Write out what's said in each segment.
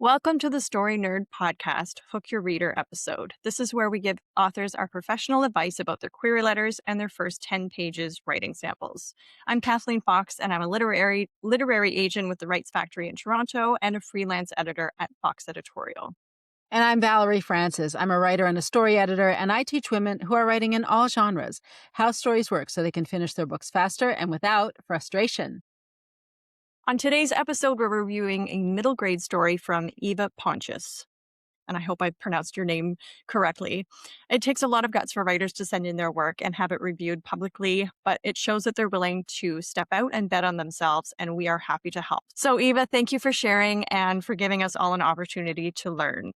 Welcome to the Story Nerd Podcast, Hook Your Reader episode. This is where we give authors our professional advice about their query letters and their first 10 pages writing samples. I'm Kathleen Fox, and I'm a literary agent with the Rights Factory in Toronto and a freelance editor at Fox Editorial. And I'm Valerie Francis. I'm a writer and a story editor, and I teach women who are writing in all genres how stories work so they can finish their books faster and without frustration. On today's episode, we're reviewing a middle grade story from Eva Pontius. And I hope I pronounced your name correctly. It takes a lot of guts for writers to send in their work and have it reviewed publicly, but it shows that they're willing to step out and bet on themselves, and we are happy to help. So, Eva, thank you for sharing and for giving us all an opportunity to learn.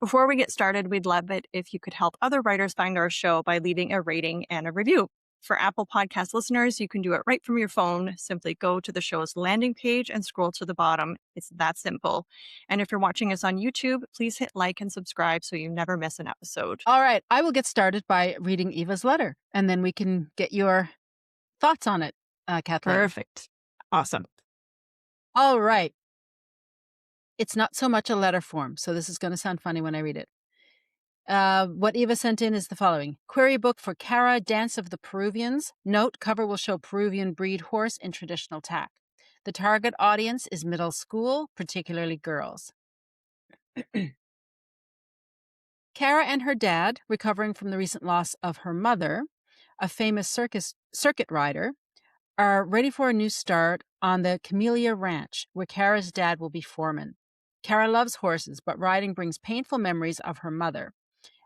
Before we get started, we'd love it if you could help other writers find our show by leaving a rating and a review. For Apple Podcast listeners, you can do it right from your phone. Simply go to the show's landing page and scroll to the bottom. It's that simple. And if you're watching us on YouTube, please hit like and subscribe so you never miss an episode. All right, I will get started by reading Eva's letter, and then we can get your thoughts on it, Kathleen. Perfect. Awesome. All right. It's not so much a letter form, so this is going to sound funny when I read it. What Eva sent in is the following. Query book for Cara, Dance of the Peruvians. Note, cover will show Peruvian breed horse in traditional tack. The target audience is middle school, particularly girls. Cara and her dad, recovering from the recent loss of her mother, a famous circuit rider, are ready for a new start on the Camellia Ranch, where Cara's dad will be foreman. Cara loves horses, but riding brings painful memories of her mother.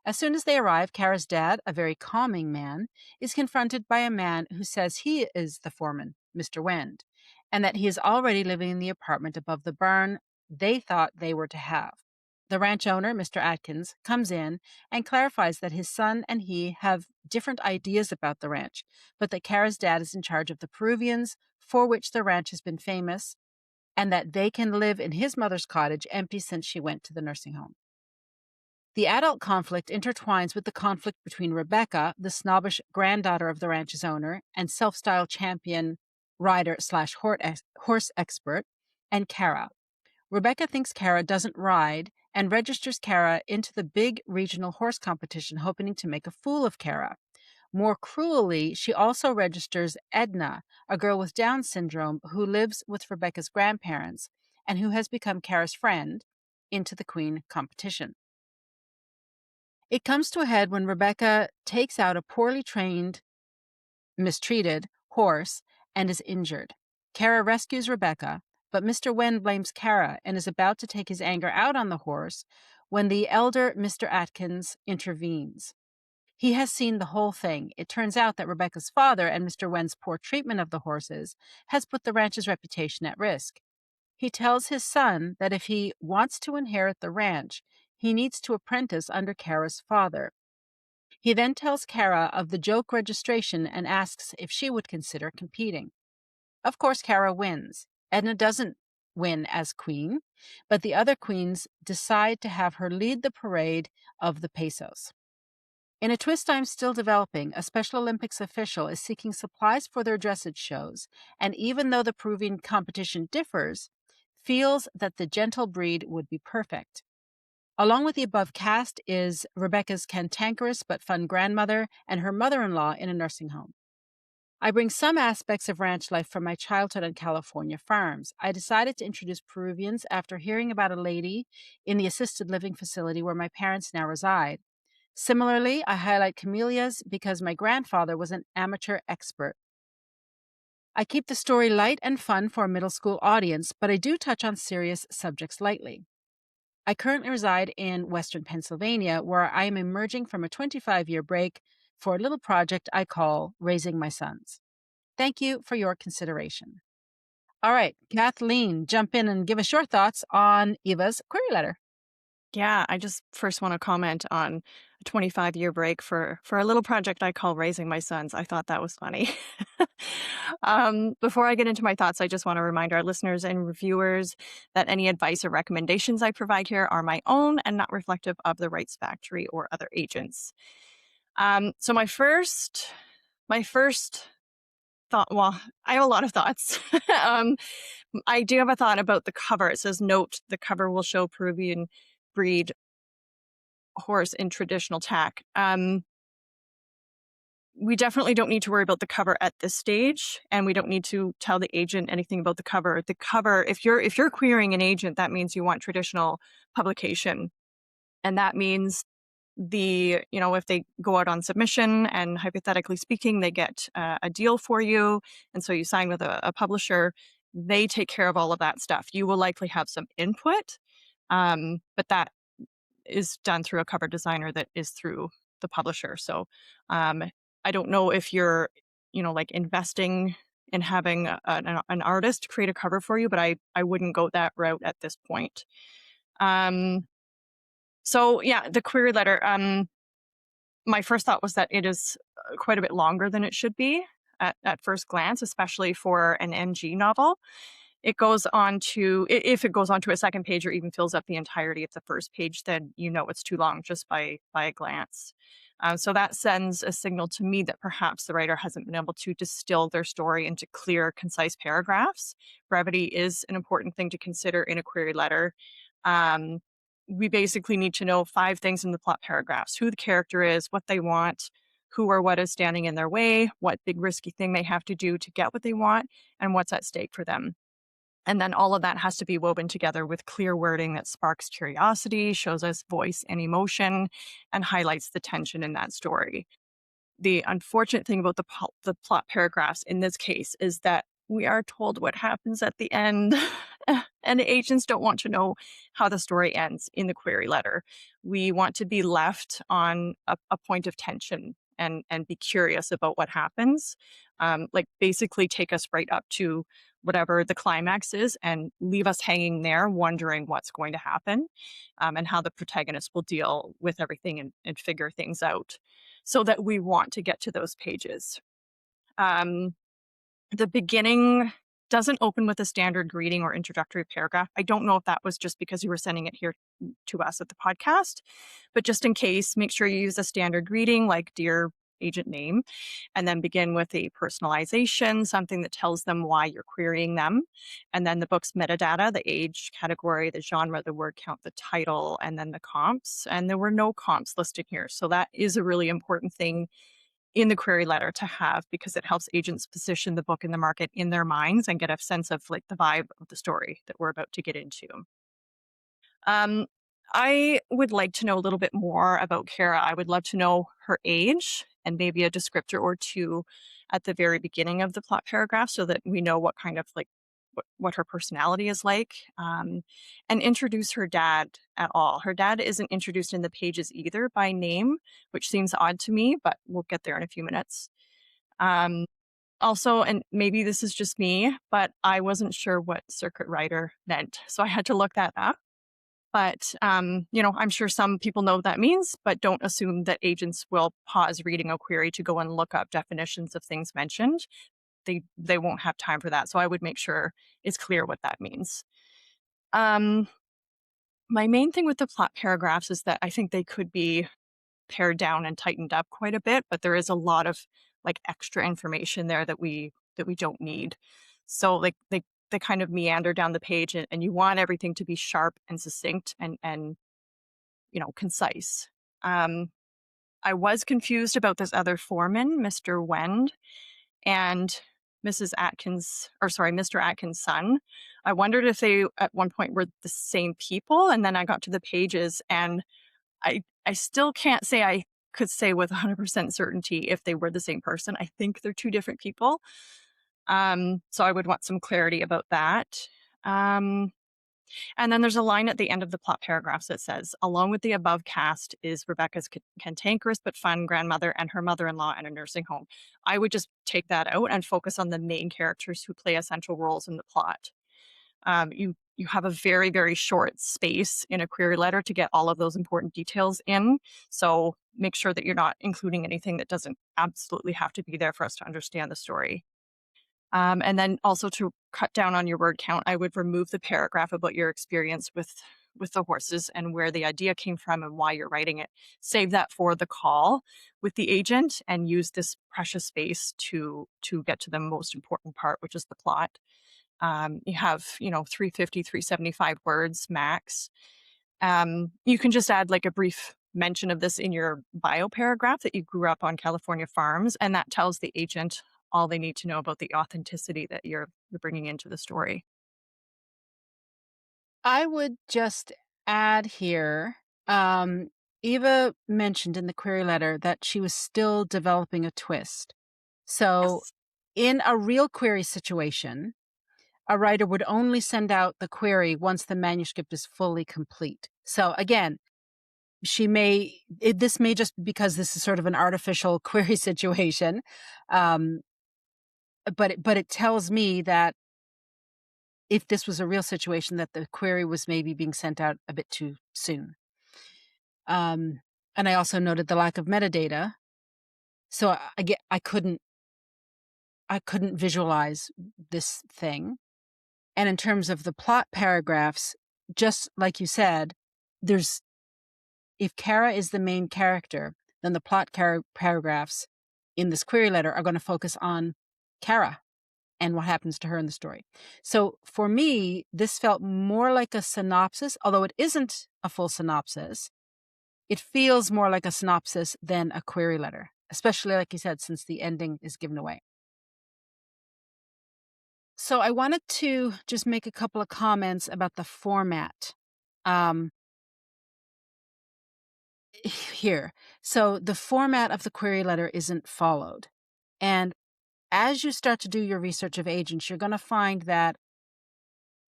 As soon as they arrive, Cara's dad, a very calming man, is confronted by a man who says he is the foreman, Mr. Wend, and that he is already living in the apartment above the barn they thought they were to have. The ranch owner, Mr. Atkins, comes in and clarifies that his son and he have different ideas about the ranch, but that Cara's dad is in charge of the Peruvians, for which the ranch has been famous, and that they can live in his mother's cottage, empty since she went to the nursing home. The adult conflict intertwines with the conflict between Rebecca, the snobbish granddaughter of the ranch's owner and self-styled champion rider/horse expert, and Cara. Rebecca thinks Cara doesn't ride and registers Cara into the big regional horse competition, hoping to make a fool of Cara. More cruelly, she also registers Edna, a girl with Down syndrome who lives with Rebecca's grandparents and who has become Cara's friend, into the queen competition. It comes to a head when Rebecca takes out a poorly trained, mistreated horse and is injured. Cara rescues Rebecca, but Mr. Wend blames Cara and is about to take his anger out on the horse when the elder Mr. Atkins intervenes. He has seen the whole thing. It turns out that Rebecca's father and Mr. Wend's poor treatment of the horses has put the ranch's reputation at risk. He tells his son that if he wants to inherit the ranch, he needs to apprentice under Cara's father. He then tells Cara of the joke registration and asks if she would consider competing. Of course, Cara wins. Edna doesn't win as queen, but the other queens decide to have her lead the parade of the pesos. In a twist I'm still developing, a Special Olympics official is seeking supplies for their dressage shows, and even though the Peruvian competition differs, feels that the gentle breed would be perfect. Along with the above cast is Rebecca's cantankerous but fun grandmother and her mother-in-law in a nursing home. I bring some aspects of ranch life from my childhood on California farms. I decided to introduce Peruvians after hearing about a lady in the assisted living facility where my parents now reside. Similarly, I highlight camellias because my grandfather was an amateur expert. I keep the story light and fun for a middle school audience, but I do touch on serious subjects lightly. I currently reside in Western Pennsylvania, where I am emerging from a 25-year break for a little project I call Raising My Sons. Thank you for your consideration. All right, Kathleen, jump in and give us your thoughts on Eva's query letter. Yeah, I just first want to comment on a 25-year break for a little project I call Raising My Sons. I thought that was funny. Before I get into my thoughts, I just want to remind our listeners and reviewers that any advice or recommendations I provide here are my own and not reflective of the Rights Factory or other agents. So my first thought, well, I have a lot of thoughts. um, I do have a thought about the cover. It says, note the cover will show Peruvian breed horse in traditional tack. We definitely don't need to worry about the cover at this stage, and we don't need to tell the agent anything about the cover. The cover, if you're querying an agent, that means you want traditional publication, and that means if they go out on submission and hypothetically speaking, they get a deal for you, and so you sign with a publisher, they take care of all of that stuff. You will likely have some input, but that is done through a cover designer that is through the publisher. So um, I don't know if you're, like investing in having an artist create a cover for you, but I wouldn't go that route at this point. Um, so yeah, the query letter. My first thought was that it is quite a bit longer than it should be at first glance, especially for an MG novel. It goes on to, if it goes on to a second page or even fills up the entirety of the first page, then you know it's too long just by a glance. So that sends a signal to me that perhaps the writer hasn't been able to distill their story into clear, concise paragraphs. Brevity is an important thing to consider in a query letter. Um, we basically need to know 5 things in the plot paragraphs: who the character is, what they want, who or what is standing in their way, what big risky thing they have to do to get what they want, and what's at stake for them. And then all of that has to be woven together with clear wording that sparks curiosity, shows us voice and emotion, and highlights the tension in that story. The unfortunate thing about the plot paragraphs in this case is that we are told what happens at the end, and the agents don't want to know how the story ends in the query letter. We want to be left on a point of tension and be curious about what happens. Like basically take us right up to whatever the climax is and leave us hanging there wondering what's going to happen, and how the protagonist will deal with everything and figure things out so that we want to get to those pages. Um, the beginning doesn't open with a standard greeting or introductory paragraph. I don't know if that was just because you were sending it here to us at the podcast, but just in case, make sure you use a standard greeting like "Dear Agent Name," and then begin with a personalization, something that tells them why you're querying them. And then the book's metadata: the age, category, the genre, the word count, the title, and then the comps. And there were no comps listed here. So that is a really important thing in the query letter to have, because it helps agents position the book in the market in their minds and get a sense of like the vibe of the story that we're about to get into. Um, I would like to know a little bit more about Kara. I would love to know her age and maybe a descriptor or two at the very beginning of the plot paragraph so that we know what kind of like what her personality is like, and introduce her dad at all. Her dad isn't introduced in the pages either by name, which seems odd to me, but we'll get there in a few minutes. Um, Also, and maybe this is just me, but I wasn't sure what circuit rider meant. So I had to look that up. But, I'm sure some people know what that means, but don't assume that agents will pause reading a query to go and look up definitions of things mentioned. They won't have time for that. So I would make sure it's clear what that means. Um, my main thing with the plot paragraphs is that I think they could be pared down and tightened up quite a bit, but there is a lot of like extra information there that we don't need. So like they kind of meander down the page, and you want everything to be sharp and succinct and concise. Um, I was confused about this other foreman, Mr. Wend, and Mr. Atkins' son. I wondered if they at one point were the same people, and then I got to the pages, and I still can't say I could say with 100% certainty if they were the same person. I think they're two different people. So I would want some clarity about that. Um, and then there's a line at the end of the plot paragraphs that says, along with the above cast is Rebecca's cantankerous but fun grandmother and her mother-in-law in a nursing home. I would just take that out and focus on the main characters who play essential roles in the plot. You have a very, very short space in a query letter to get all of those important details in. So make sure that you're not including anything that doesn't absolutely have to be there for us to understand the story. And then also to cut down on your word count, I would remove the paragraph about your experience with with the horses and where the idea came from and why you're writing it. Save that for the call with the agent and use this precious space to get to the most important part, which is the plot. You have, 350, 375 words max. You can just add like a brief mention of this in your bio paragraph that you grew up on California farms, and that tells the agent all they need to know about the authenticity that you're bringing into the story. I would just add here, um, Eva mentioned in the query letter that she was still developing a twist. So, Yes. in a real query situation, a writer would only send out the query once the manuscript is fully complete. So, again, this may just because this is sort of an artificial query situation, um, but it tells me that if this was a real situation, that the query was maybe being sent out a bit too soon. Um, and I also noted the lack of metadata. So I couldn't visualize this thing. And in terms of the plot paragraphs, just like you said, there's if Kara is the main character, then the paragraphs in this query letter are going to focus on Kara and what happens to her in the story. So for me, this felt more like a synopsis, although it isn't a full synopsis. It feels more like a synopsis than a query letter, especially like you said, since the ending is given away. So I wanted to just make a couple of comments about the format um, here. So the format of the query letter isn't followed. And as you start to do your research of agents, you're going to find that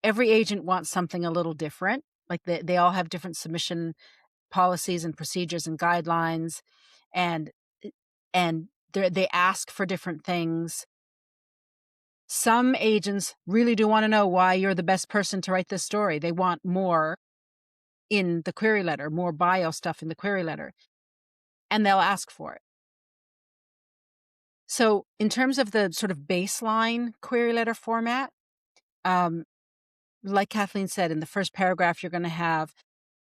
every agent wants something a little different. Like they all have different submission policies and procedures and guidelines, and and they ask for different things. Some agents really do want to know why you're the best person to write this story. They want more in the query letter, more bio stuff in the query letter, and they'll ask for it. So, in terms of the sort of baseline query letter format, um, like Kathleen said, in the first paragraph, you're going to have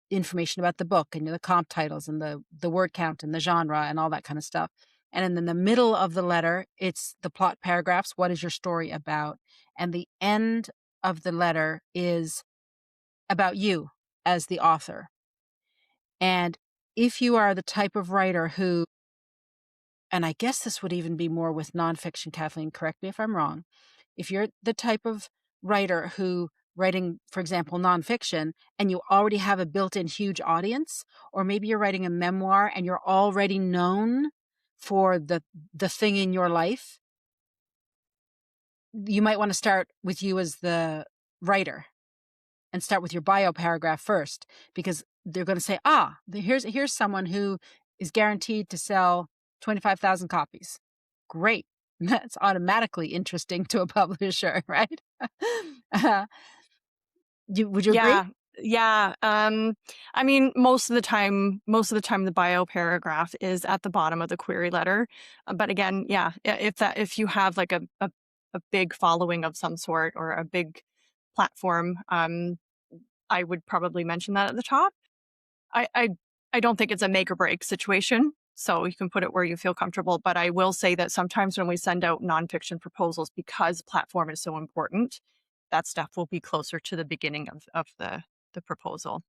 information about the book and the comp titles and the word count and the genre and all that kind of stuff. And then in the middle of the letter, it's the plot paragraphs. What is your story about? And the end of the letter is about you as the author. And if you are the type of writer who, and I guess this would even be more with nonfiction, Kathleen, correct me if I'm wrong. If you're the type of writer who writing, for example, nonfiction, and you already have a built-in huge audience, or maybe you're writing a memoir and you're already known for the thing in your life, you might want to start with you as the writer and start with your bio paragraph first, because they're going to say, here's someone who is guaranteed to sell 25,000 copies. Great. That's automatically interesting to a publisher, right? uh, would you agree? Yeah. Yeah. I mean, most of the time the bio paragraph is at the bottom of the query letter. But again, yeah, if you have like a big following of some sort or a big platform, I would probably mention that at the top. I I I don't think it's a make or break situation, so you can put it where you feel comfortable, but I will say that sometimes when we send out nonfiction proposals, because platform is so important, that stuff will be closer to the beginning of the proposal.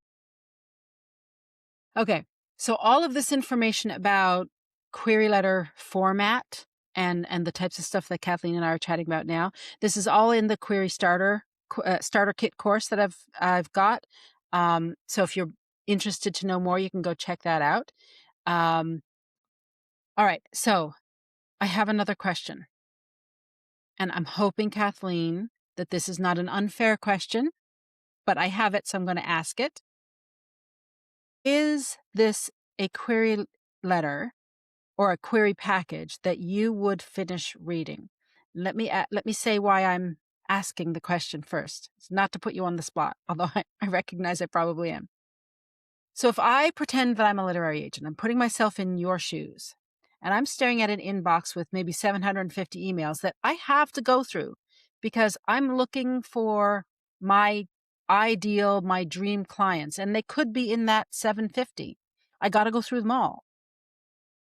Okay. So all of this information about query letter format and the types of stuff that Kathleen and I are chatting about now, this is all in the query starter kit course that I've got. So if you're interested to know more, you can go check that out. Um, all right. So I have another question, and I'm hoping, Kathleen, that this is not an unfair question, but I have it, so I'm going to ask it. Is this a query letter or a query package that you would finish reading? Let me say why I'm asking the question first. It's not to put you on the spot, although I recognize I probably am. So if I pretend that I'm a literary agent, I'm putting myself in your shoes, and I'm staring at an inbox with maybe 750 emails that I have to go through because I'm looking for my ideal, my dream clients, and they could be in that 750. I got to go through them all.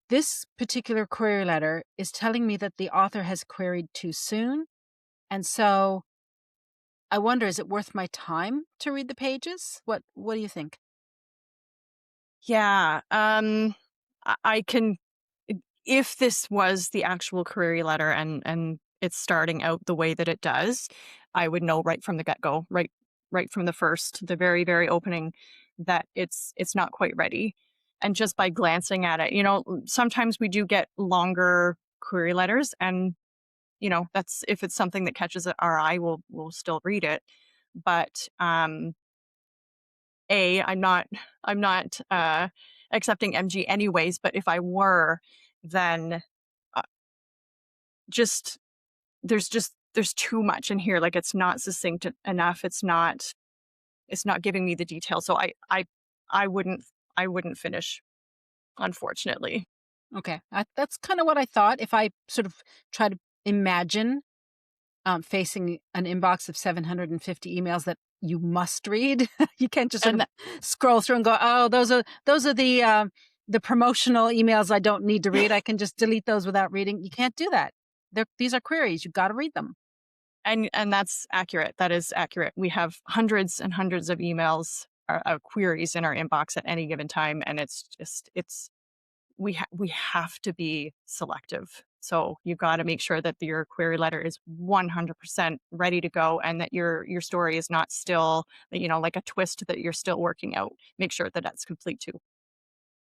This particular query letter is telling me that the author has queried too soon. And so I wonder, is it worth my time to read the pages? What do you think? Yeah, I can if this was the actual query letter and it's starting out the way that it does, I would know right from the get-go, right from the very, very opening that it's not quite ready. And just by glancing at it, sometimes we do get longer query letters and, that's if it's something that catches our eye, we'll still read it. But I'm not accepting MG anyways, but if I were, then uh, just there's too much in here. Like it's not succinct enough. It's not giving me the detail. So I wouldn't I wouldn't finish, unfortunately. Okay. That's kind of what I thought. If I sort of try to imagine facing an inbox of 750 emails that you must read, you can't just sort And of scroll through and go, "Oh, those are the promotional emails I don't need to read. I can just delete those without reading." You can't do that. These are queries. You've got to read them. and that's accurate. That is accurate. We have hundreds and hundreds of emails, queries in our inbox at any given time, and it's we have to be selective. So you've got to make sure that your query letter is 100% ready to go, and that your story is not still, like a twist that you're still working out. Make sure that that's complete too.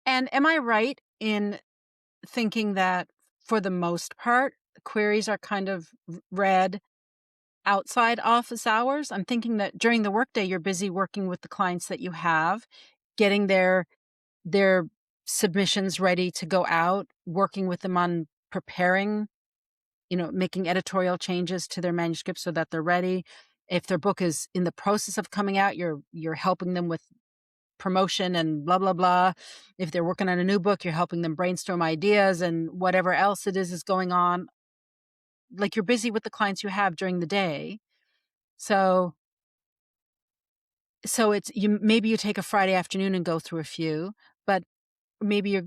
And am I right in thinking that for the most part, queries are kind of read outside office hours? I'm thinking that during the workday, you're busy working with the clients that you have, getting their submissions ready to go out, working with them on preparing, making editorial changes to their manuscripts so that they're ready. If their book is in the process of coming out, you're helping them with promotion and blah blah blah. If they're working on a new book, you're helping them brainstorm ideas and whatever else it is going on. Like you're busy with the clients you have during the day. So it's maybe you take a Friday afternoon and go through a few, but maybe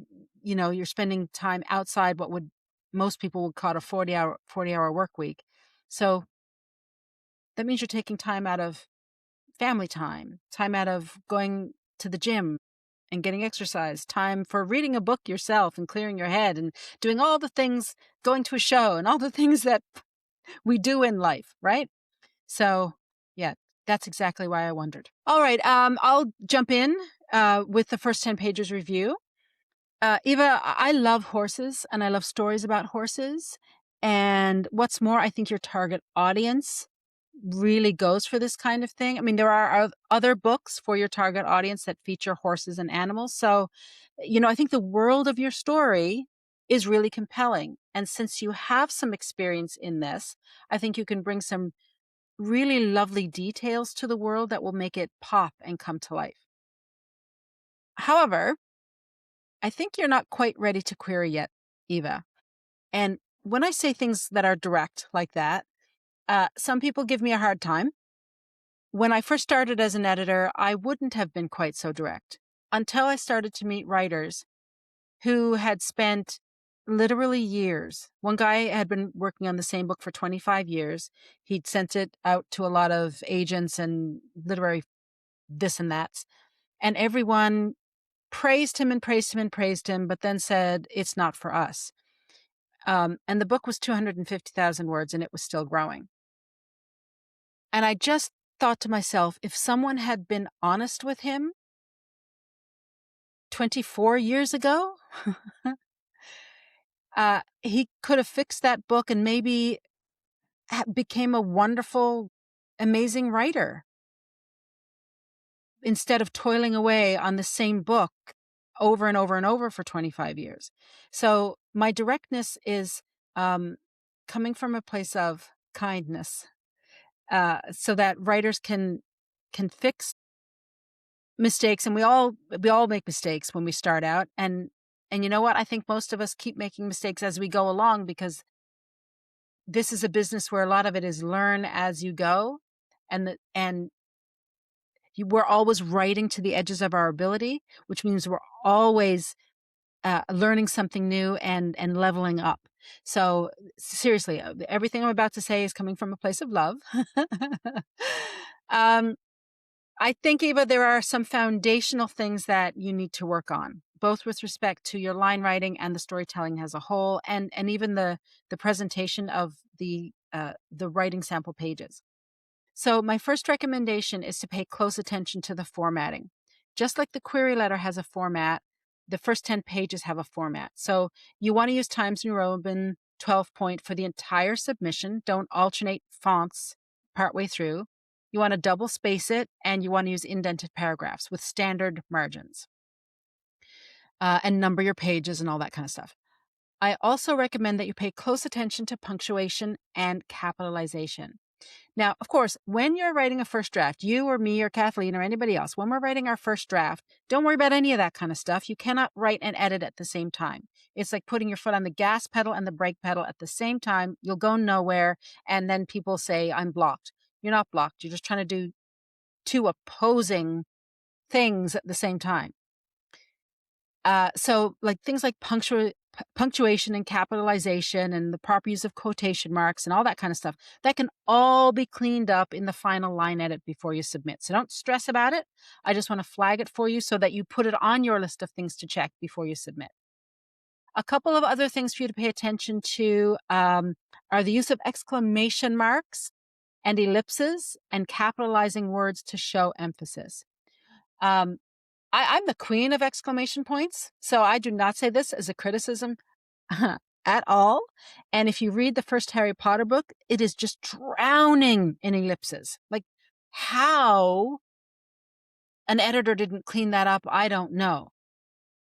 you're spending time outside what would most people would call a 40-hour work week. So that means you're taking time out of family time out of going to the gym and getting exercise, time for reading a book yourself and clearing your head and doing all the things, going to a show and all the things that we do in life, right? So, yeah, that's exactly why I wondered. All right, I'll jump in with the first 10 pages review. Eva, I love horses and I love stories about horses. And what's more, I think your target audience really goes for this kind of thing. I mean, there are other books for your target audience that feature horses and animals. So, I think the world of your story is really compelling. And since you have some experience in this, I think you can bring some really lovely details to the world that will make it pop and come to life. However, I think you're not quite ready to query yet, Eva. And when I say things that are direct like that, some people give me a hard time. When I first started as an editor, I wouldn't have been quite so direct until I started to meet writers who had spent literally years. One guy had been working on the same book for 25 years. He'd sent it out to a lot of agents and literary this and that. And everyone praised him and praised him and praised him, but then said, it's not for us. And the book was 250,000 words and it was still growing. And I just thought to myself, if someone had been honest with him 24 years ago, he could have fixed that book and maybe became a wonderful, amazing writer instead of toiling away on the same book over and over and over for 25 years. So my directness is coming from a place of kindness, so that writers can fix mistakes, and we all make mistakes when we start out, and you know what, I think most of us keep making mistakes as we go along, because this is a business where a lot of it is learn as you go, and We're always writing to the edges of our ability, which means we're always learning something new and leveling up. So seriously, everything I'm about to say is coming from a place of love. um, I think, Eva, there are some foundational things that you need to work on, both with respect to your line writing and the storytelling as a whole, and even the presentation of the writing sample pages. So my first recommendation is to pay close attention to the formatting. Just like the query letter has a format, the first 10 pages have a format. So you want to use Times New Roman 12 point for the entire submission. Don't alternate fonts partway through. You want to double space it, and you want to use indented paragraphs with standard margins, and number your pages and all that kind of stuff. I also recommend that you pay close attention to punctuation and capitalization. Now, of course, when you're writing a first draft, you or me or Kathleen or anybody else, when we're writing our first draft, don't worry about any of that kind of stuff. You cannot write and edit at the same time. It's like putting your foot on the gas pedal and the brake pedal at the same time. You'll go nowhere. And then people say, I'm blocked. You're not blocked. You're just trying to do two opposing things at the same time. So like things like punctuation and capitalization and the proper use of quotation marks and all that kind of stuff, that can all be cleaned up in the final line edit before you submit. So don't stress about it. I just want to flag it for you so that you put it on your list of things to check before you submit. A couple of other things for you to pay attention to are the use of exclamation marks and ellipses and capitalizing words to show emphasis. I'm the queen of exclamation points, so I do not say this as a criticism at all. And if you read the first Harry Potter book, it is just drowning in ellipses. Like, how an editor didn't clean that up, I don't know.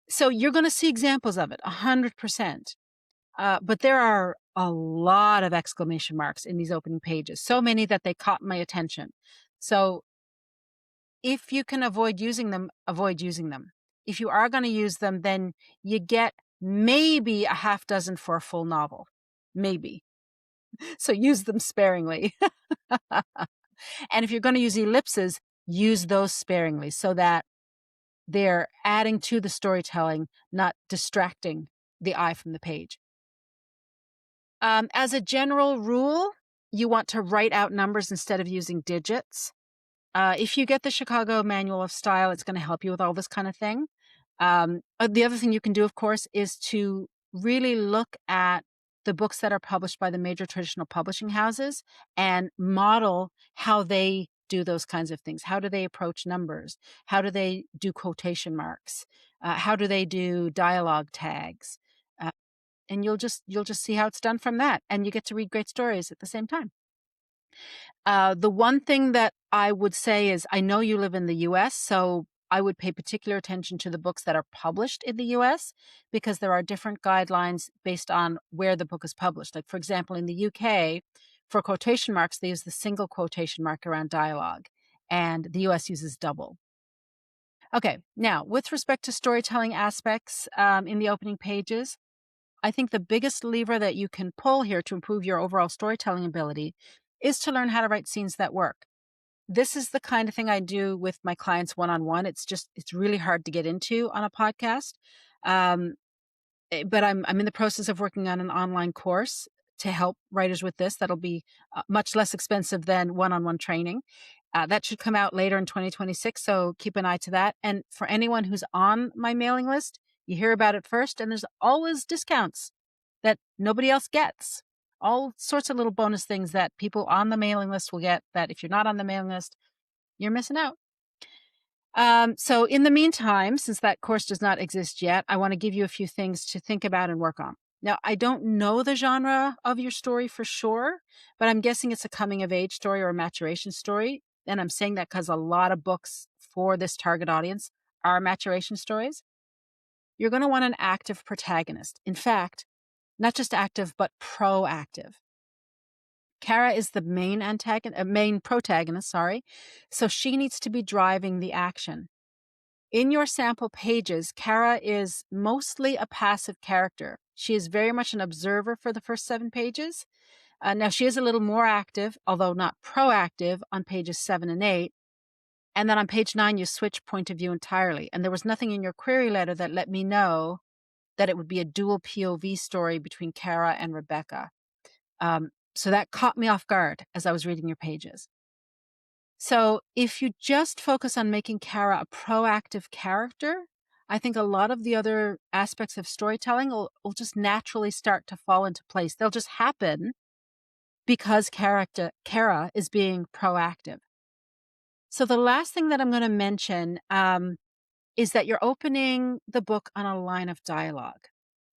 So you're going to see examples of it, 100%. But there are a lot of exclamation marks in these opening pages, so many that they caught my attention. So if you can avoid using them, avoid using them. If you are going to use them, then you get maybe a half dozen for a full novel. Maybe. So use them sparingly. And if you're going to use ellipses, use those sparingly so that they're adding to the storytelling, not distracting the eye from the page. As a general rule, you want to write out numbers instead of using digits. If you get the Chicago Manual of Style, it's going to help you with all this kind of thing. The other thing you can do, of course, is to really look at the books that are published by the major traditional publishing houses and model how they do those kinds of things. How do they approach numbers? How do they do quotation marks? How do they do dialogue tags? And you'll just see how it's done from that, and you get to read great stories at the same time. The one thing that I would say is, I know you live in the US, so I would pay particular attention to the books that are published in the US, because there are different guidelines based on where the book is published. Like, for example, in the UK, for quotation marks, they use the single quotation mark around dialogue, and the US uses double. Okay, now, with respect to storytelling aspects in the opening pages, I think the biggest lever that you can pull here to improve your overall storytelling ability is to learn how to write scenes that work. This is the kind of thing I do with my clients one-on-one. It's really hard to get into on a podcast. But I'm in the process of working on an online course to help writers with this. That'll be much less expensive than one-on-one training. That should come out later in 2026, so keep an eye to that. And for anyone who's on my mailing list, you hear about it first, and there's always discounts that nobody else gets. All sorts of little bonus things that people on the mailing list will get that if you're not on the mailing list, you're missing out. So in the meantime, since that course does not exist yet, I want to give you a few things to think about and work on. Now, I don't know the genre of your story for sure, but I'm guessing it's a coming of age story or a maturation story. And I'm saying that because a lot of books for this target audience are maturation stories. You're going to want an active protagonist. In fact, not just active, but proactive. Kara is the main protagonist, sorry. So she needs to be driving the action. In your sample pages, Kara is mostly a passive character. She is very much an observer for the first 7 pages. Now, she is a little more active, although not proactive, on pages 7 and 8. And then on page 9, you switch point of view entirely. And there was nothing in your query letter that let me know that it would be a dual POV story between Kara and Rebecca. So that caught me off guard as I was reading your pages. So if you just focus on making Kara a proactive character, I think a lot of the other aspects of storytelling will just naturally start to fall into place. They'll just happen because Kara is being proactive. So the last thing that I'm going to mention is that you're opening the book on a line of dialogue.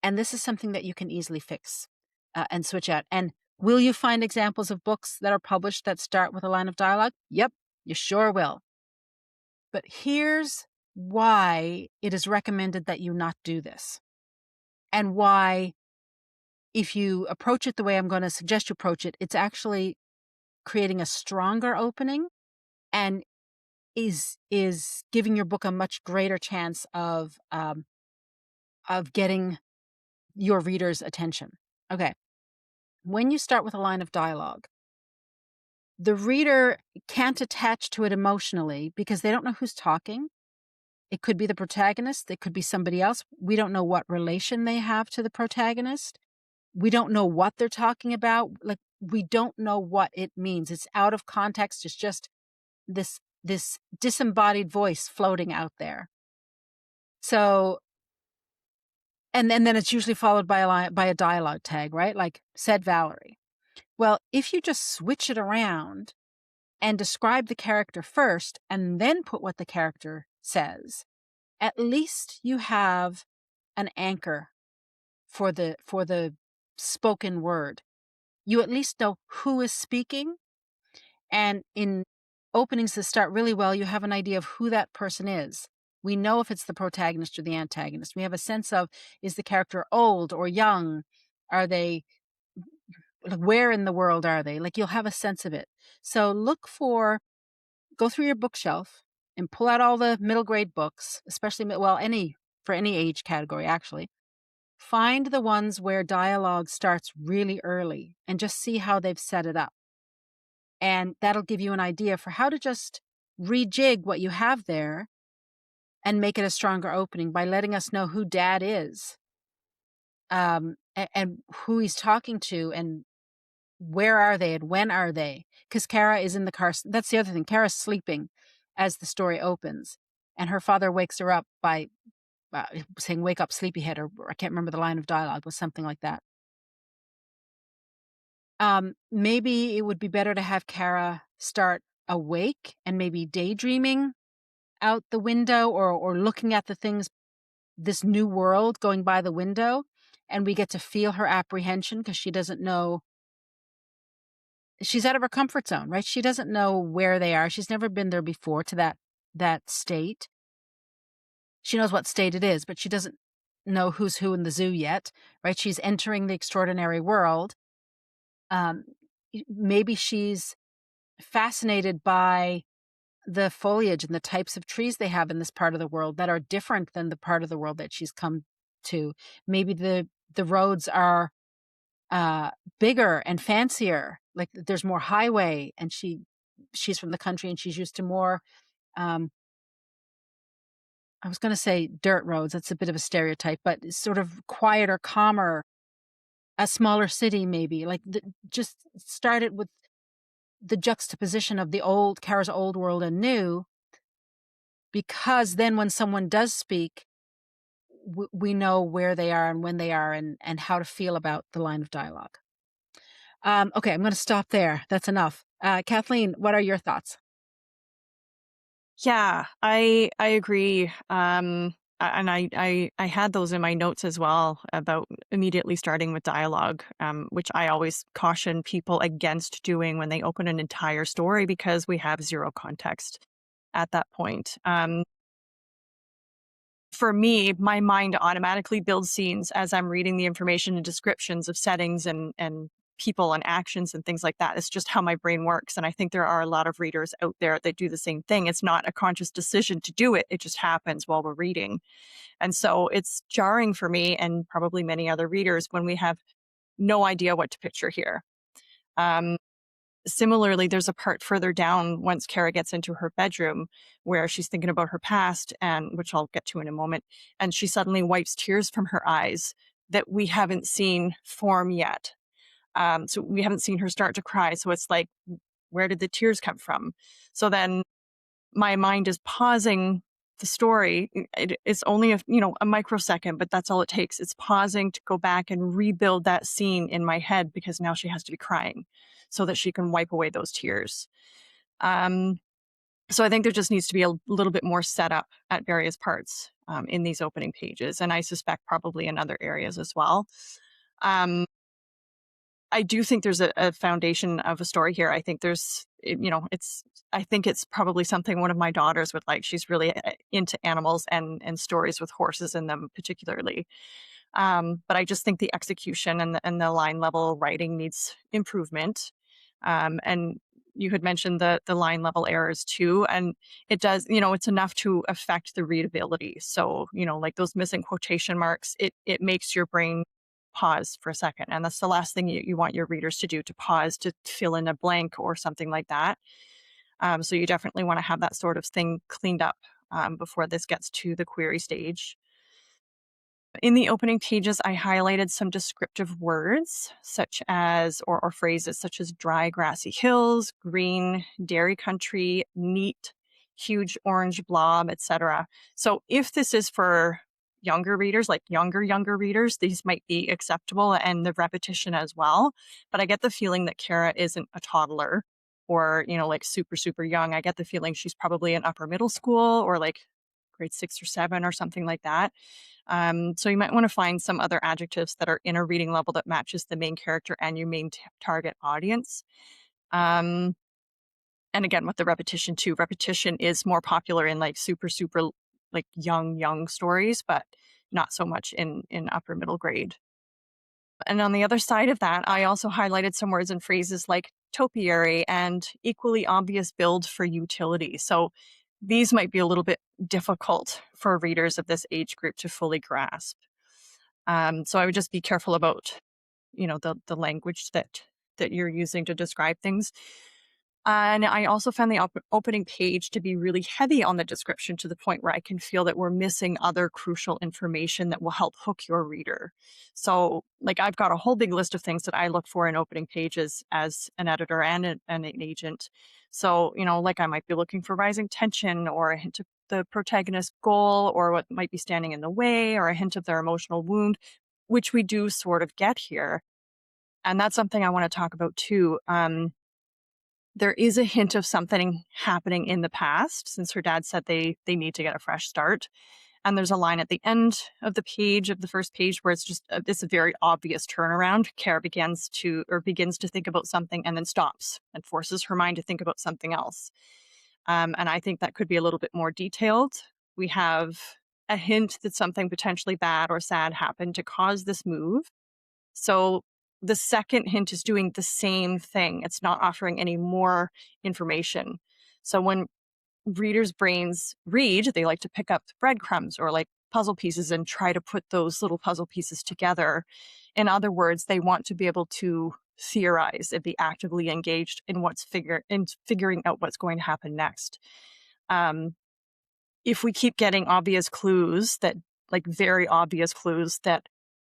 And this is something that you can easily fix and switch out. And will you find examples of books that are published that start with a line of dialogue? Yep, you sure will. But here's why it is recommended that you not do this. And why, if you approach it the way I'm going to suggest you approach it, it's actually creating a stronger opening and is giving your book a much greater chance of getting your reader's attention. Okay. When you start with a line of dialogue, the reader can't attach to it emotionally because they don't know who's talking. It could be the protagonist. It could be somebody else. We don't know what relation they have to the protagonist. We don't know what they're talking about. Like, we don't know what it means. It's out of context. It's just this disembodied voice floating out there. So, and then it's usually followed by a dialogue tag, right? Like, said Valerie. Well, if you just switch it around and describe the character first and then put what the character says, at least you have an anchor for the spoken word. You at least know who is speaking, and in openings that start really well, you have an idea of who that person is. We know if it's the protagonist or the antagonist. We have a sense of, is the character old or young? Are they, like, where in the world are they? Like, you'll have a sense of it. So go through your bookshelf and pull out all the middle grade books, especially, well, for any age category, actually. Find the ones where dialogue starts really early and just see how they've set it up. And that'll give you an idea for how to just rejig what you have there and make it a stronger opening by letting us know who Dad is, and who he's talking to, and where are they and when are they? Because Kara is in the car. That's the other thing. Kara's sleeping as the story opens, and her father wakes her up by saying, "Wake up, sleepyhead," or I can't remember the line of dialogue, was something like that. Maybe it would be better to have Kara start awake and maybe daydreaming out the window, or looking at the things, this new world going by the window, and we get to feel her apprehension because she doesn't know. She's out of her comfort zone, right? She doesn't know where they are. She's never been there before, to that state. She knows what state it is, but she doesn't know who's who in the zoo yet, right? She's entering the extraordinary world. Um, Maybe she's fascinated by the foliage and the types of trees they have in this part of the world that are different than the part of the world that she's come to. Maybe the roads are bigger and fancier, like there's more highway, and she's from the country and she's used to more, I was going to say dirt roads. That's a bit of a stereotype, but sort of quieter, calmer, a smaller city, maybe. Like, just start it with the juxtaposition of Kara's old world and new, because then when someone does speak, we know where they are and when they are, and how to feel about the line of dialogue. Okay, I'm going to stop there. That's enough. Kathleen, what are your thoughts? Yeah, I agree. And I had those in my notes as well about immediately starting with dialogue, which I always caution people against doing when they open an entire story because we have zero context at that point. For me, my mind automatically builds scenes as I'm reading the information and descriptions of settings and people and actions and things like that. It's just how my brain works. And I think there are a lot of readers out there that do the same thing. It's not a conscious decision to do it, it just happens while we're reading. And so it's jarring for me and probably many other readers when we have no idea what to picture here. Um, Similarly, there's a part further down once Kara gets into her bedroom where she's thinking about her past, and which I'll get to in a moment, and she suddenly wipes tears from her eyes that we haven't seen form yet. So we haven't seen her start to cry. So it's like, where did the tears come from? So then my mind is pausing the story. It's only a microsecond, but that's all it takes. It's pausing to go back and rebuild that scene in my head because now she has to be crying so that she can wipe away those tears. Um, so I think there just needs to be a little bit more setup at various parts in these opening pages, and I suspect probably in other areas as well. Um, I do think there's a foundation of a story here. I think I think it's probably something one of my daughters would like. She's really into animals and stories with horses in them, particularly. But I just think the execution and the line level writing needs improvement. And you had mentioned the line level errors too, and it does. It's enough to affect the readability. So like those missing quotation marks, it makes your brain pause for a second, and that's the last thing you want your readers to do, to pause to fill in a blank or something like that. So you definitely want to have that sort of thing cleaned up before this gets to the query stage. In the opening pages, I highlighted some descriptive words such as, or phrases such as dry, grassy hills, green, dairy country, neat, huge orange blob, etc. So if this is for younger readers, like younger readers, these might be acceptable, and the repetition as well. But I get the feeling that Kara isn't a toddler or, like super, super young. I get the feeling she's probably in upper middle school or like grade 6 or 7 or something like that. So you might want to find some other adjectives that are in a reading level that matches the main character and your main target audience. Um, and again, with the repetition too, repetition is more popular in like super, super like young stories, but not so much in upper middle grade. And on the other side of that, I also highlighted some words and phrases like topiary and equally obvious build for utility. So these might be a little bit difficult for readers of this age group to fully grasp. So I would just be careful about, the language that you're using to describe things. And I also found the opening page to be really heavy on the description, to the point where I can feel that we're missing other crucial information that will help hook your reader. So, like, I've got a whole big list of things that I look for in opening pages as an editor and an agent. So, like I might be looking for rising tension, or a hint of the protagonist's goal, or what might be standing in the way, or a hint of their emotional wound, which we do sort of get here. And that's something I want to talk about too. There is a hint of something happening in the past, since her dad said they need to get a fresh start. And there's a line at the end of the page, of the first page, where it's a very obvious turnaround. Kara begins to think about something and then stops and forces her mind to think about something else. And I think that could be a little bit more detailed. We have a hint that something potentially bad or sad happened to cause this move. So the second hint is doing the same thing. It's not offering any more information. So when readers' brains read, they like to pick up breadcrumbs or like puzzle pieces and try to put those little puzzle pieces together. In other words, they want to be able to theorize and be actively engaged in figuring out what's going to happen next. Um, if we keep getting obvious clues that, like very obvious clues that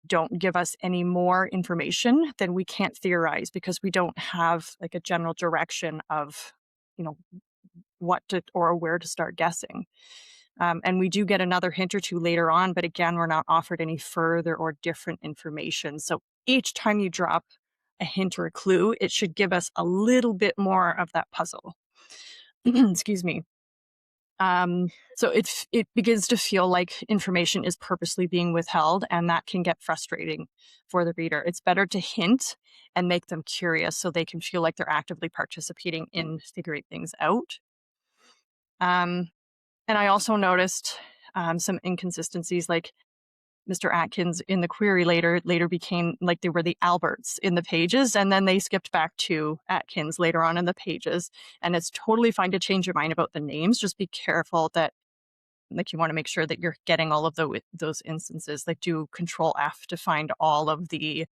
don't give us any more information, then we can't theorize, because we don't have like a general direction of, you know, what to or where to start guessing. And we do get another hint or two later on, but again, we're not offered any further or different information. So each time you drop a hint or a clue, it should give us a little bit more of that puzzle. Excuse me. So it begins to feel like information is purposely being withheld, and that can get frustrating for the reader. It's better to hint and make them curious so they can feel like they're actively participating in figuring things out. Um, and I also noticed some inconsistencies, like Mr. Atkins in the query later became like they were the Alberts in the pages, and then they skipped back to Atkins later on in the pages. And it's totally fine to change your mind about the names. Just be careful that, like, you want to make sure that you're getting all of those instances. Like, do Control F to find all of the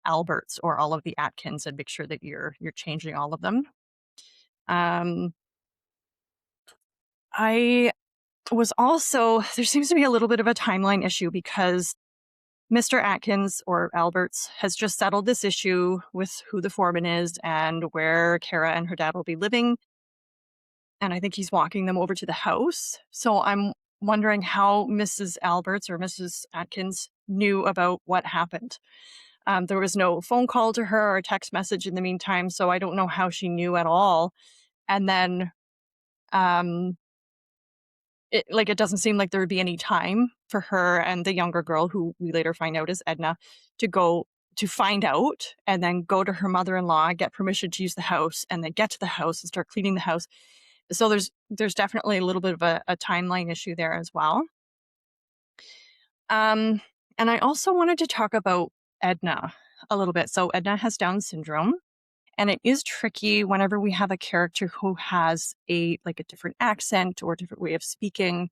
Alberts or all of the Atkins and make sure that you're changing all of them. Um, I was also there seems to be a little bit of a timeline issue because Mr. Atkins or Alberts has just settled this issue with who the foreman is and where Kara and her dad will be living. And I think he's walking them over to the house. So I'm wondering how Mrs. Alberts or Mrs. Atkins knew about what happened. There was no phone call to her or text message in the meantime, so I don't know how she knew at all. And then um, it doesn't seem like there would be any time for her and the younger girl, who we later find out is Edna, to go to find out and then go to her mother-in-law, get permission to use the house, and then get to the house and start cleaning the house. So there's definitely a little bit of a timeline issue there as well. Um, and I also wanted to talk about Edna a little bit. So Edna has Down syndrome, and it is tricky whenever we have a character who has a different accent or a different way of speaking.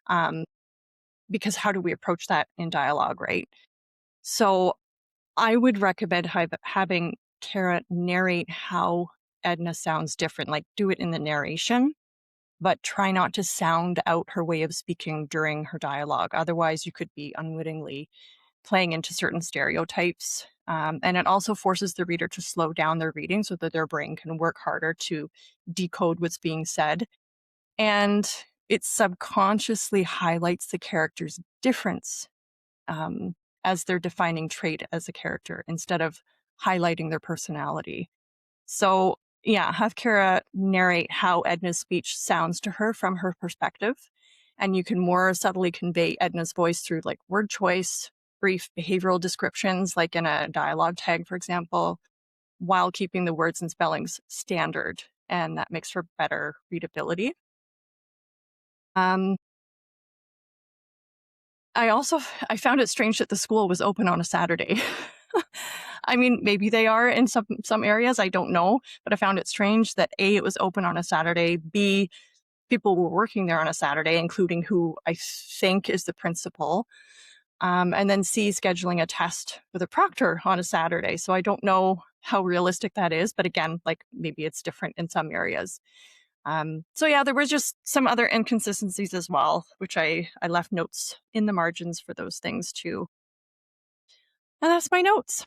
Um, because how do we approach that in dialogue, right? So I would recommend having Kara narrate how Edna sounds different, like do it in the narration, but try not to sound out her way of speaking during her dialogue. Otherwise, you could be unwittingly playing into certain stereotypes. And it also forces the reader to slow down their reading so that their brain can work harder to decode what's being said. And it subconsciously highlights the character's difference um, as their defining trait as a character instead of highlighting their personality. So, yeah, have Kara narrate how Edna's speech sounds to her from her perspective. And you can more subtly convey Edna's voice through like word choice, brief behavioral descriptions, like in a dialogue tag, for example, while keeping the words and spellings standard. And that makes for better readability. Um, I found it strange that the school was open on a Saturday. I mean, maybe they are in some areas, I don't know, but I found it strange that A, it was open on a Saturday, B, people were working there on a Saturday, including who I think is the principal, and then C, scheduling a test for the proctor on a Saturday. So I don't know how realistic that is, but again, like maybe it's different in some areas. So yeah, there was just some other inconsistencies as well, which I left notes in the margins for those things too. And that's my notes.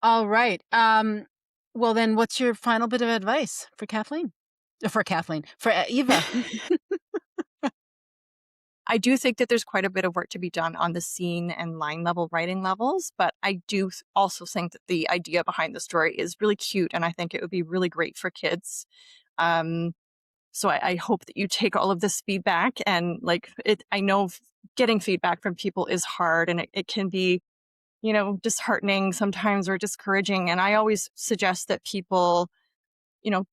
All right. Well, then, what's your final bit of advice for Kathleen? For Kathleen, for Eva. I do think that there's quite a bit of work to be done on the scene and line level writing levels, but I do also think that the idea behind the story is really cute, and I think it would be really great for kids. Um, so I hope that you take all of this feedback and like it. I know getting feedback from people is hard, and it can be disheartening sometimes or discouraging. And I always suggest that people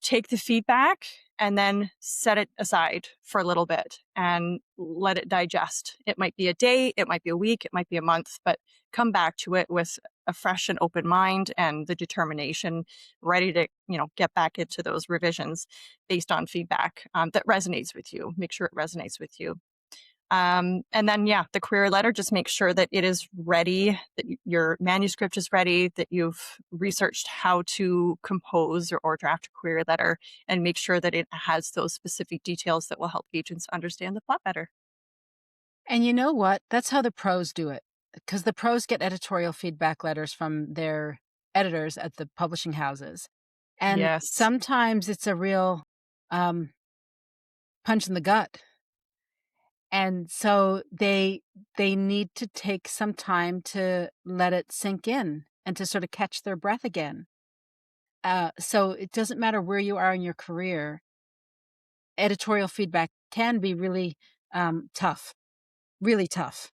take the feedback and then set it aside for a little bit and let it digest. It might be a day, it might be a week, it might be a month, but come back to it with a fresh and open mind and the determination ready to, get back into those revisions based on feedback that resonates with you. Make sure it resonates with you. And then, yeah, the query letter, just make sure that it is ready, that your manuscript is ready, that you've researched how to compose or draft a query letter, and make sure that it has those specific details that will help agents understand the plot better. And you know what? That's how the pros do it. Because the pros get editorial feedback letters from their editors at the publishing houses. And Yes. sometimes it's a real um, punch in the gut. And so they need to take some time to let it sink in and to sort of catch their breath again. So it doesn't matter where you are in your career, editorial feedback can be really tough, really tough.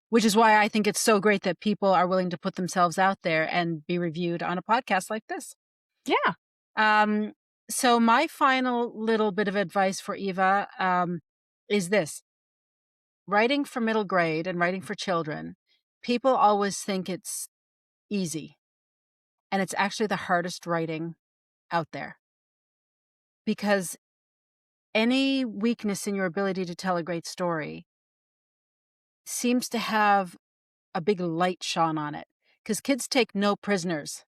Which is why I think it's so great that people are willing to put themselves out there and be reviewed on a podcast like this. Yeah. Um, so my final little bit of advice for Eva is this. Writing for middle grade and writing for children, people always think it's easy. And it's actually the hardest writing out there. Because any weakness in your ability to tell a great story seems to have a big light shone on it because kids take no prisoners.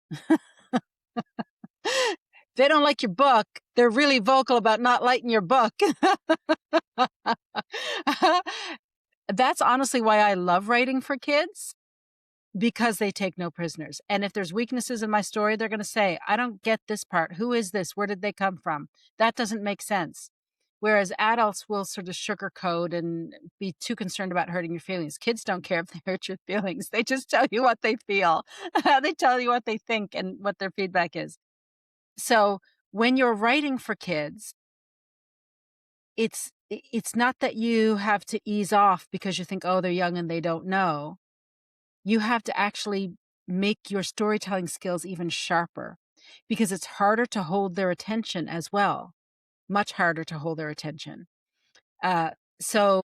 If they don't like your book, they're really vocal about not liking your book. That's honestly why I love writing for kids, because they take no prisoners. And if there's weaknesses in my story, they're going to say, I don't get this part. Who is this? Where did they come from? That doesn't make sense. Whereas adults will sort of sugarcoat and be too concerned about hurting your feelings. Kids don't care if they hurt your feelings. They just tell you what they feel. They tell you what they think and what their feedback is. So when you're writing for kids, it's not that you have to ease off because you think, oh, they're young and they don't know. You have to actually make your storytelling skills even sharper because it's harder to hold their attention as well. Much harder to hold their attention. Uh, so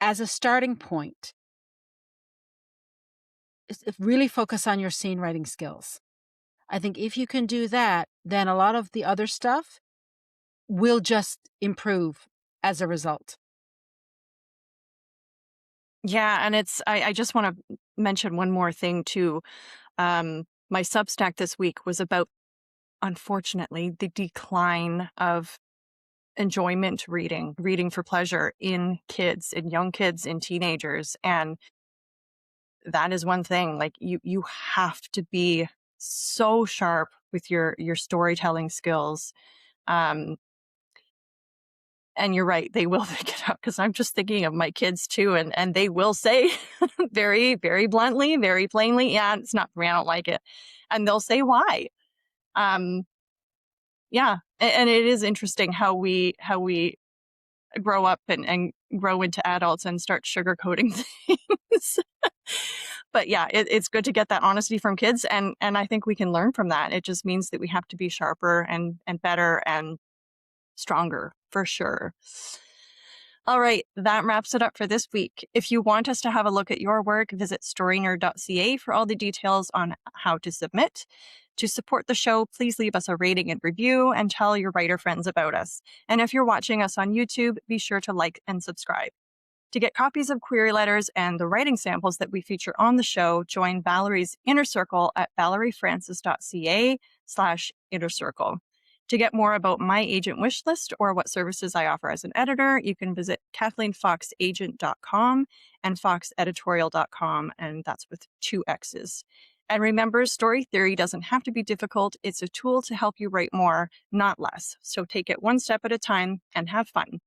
as a starting point, really focus on your scene writing skills. I think if you can do that, then a lot of the other stuff will just improve as a result. Yeah, and I just want to mention one more thing too. My Substack this week was about, unfortunately, the decline of enjoyment reading for pleasure in kids, in young kids, in teenagers. And that is one thing, like you have to be so sharp with your storytelling skills. Um, and you're right, they will pick it up because I'm just thinking of my kids too, and they will say very, very bluntly, very plainly, yeah, it's not for me, I don't like it. And they'll say why. Um, yeah. And it is interesting how we grow up and grow into adults and start sugarcoating things. But yeah, it's good to get that honesty from kids, and I think we can learn from that. It just means that we have to be sharper and better and stronger for sure. All right, that wraps it up for this week. If you want us to have a look at your work, visit storynerd.ca for all the details on how to submit. To support the show, please leave us a rating and review and tell your writer friends about us. And if you're watching us on YouTube, be sure to like and subscribe. To get copies of query letters and the writing samples that we feature on the show, join Valerie's Inner Circle at valeriefrancis.ca/inner circle. To get more about my agent wish list or what services I offer as an editor, you can visit KathleenFoxAgent.com and FoxEditorial.com, and that's with 2 X's. And remember, story theory doesn't have to be difficult. It's a tool to help you write more, not less. So take it one step at a time and have fun.